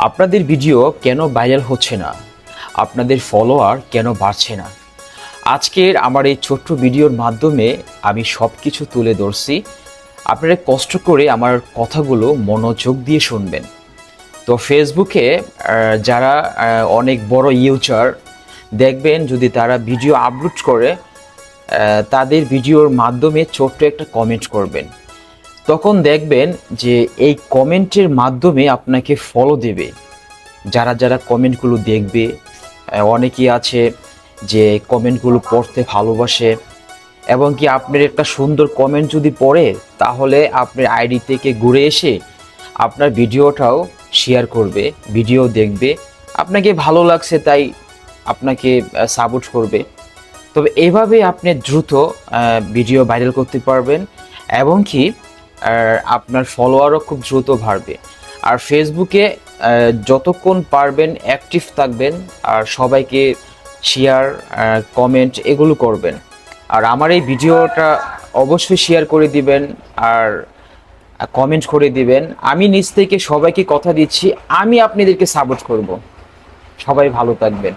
আপনাদের ভিডিও কেন ভাইরাল হচ্ছে না, আপনাদের ফলোয়ার কেন বাড়ছে না। আজকের আমার এই ছোট্ট ভিডিওর মাধ্যমে আমি সব কিছু তুলে ধরছি। আপনারা কষ্ট করে আমার কথাগুলো মনোযোগ দিয়ে শুনবেন। তো ফেসবুকে যারা অনেক বড় ইউজার দেখবেন, যদি তারা ভিডিও আপলোড করে তাদের ভিডিওর মাধ্যমে ছোট্ট একটা কমেন্ট করবেন, তখন দেখবেন যে এই কমেন্টের মাধ্যমে আপনাকে ফলো দেবে। যারা যারা কমেন্টগুলো দেখবে, অনেকেই আছে যে কমেন্টগুলো পড়তে ভালোবাসে, এবং কি আপনার একটা সুন্দর কমেন্ট যদি পড়ে তাহলে আপনার আইডি থেকে ঘুরে এসে আপনার ভিডিওটাও শেয়ার করবে, ভিডিও দেখবে, আপনাকে ভালো লাগছে তাই আপনাকে সাপোর্ট করবে। তবে এভাবে আপনি দ্রুত ভিডিও ভাইরাল করতে পারবেন, এবং কি আপনার ফলোয়ারও খুব দ্রুত বাড়বে। আর ফেসবুকে যতক্ষণ পারবেন অ্যাক্টিভ থাকবেন, আর সবাইকে শেয়ার কমেন্ট এগুলো করবেন। আর আমার এই ভিডিওটা অবশ্যই শেয়ার করে দিবেন আর কমেন্ট করে দিবেন। আমি নিজ থেকে সবাইকে কথা দিচ্ছি, আমি আপনাদেরকে সাপোর্ট করব। সবাই ভালো থাকবেন।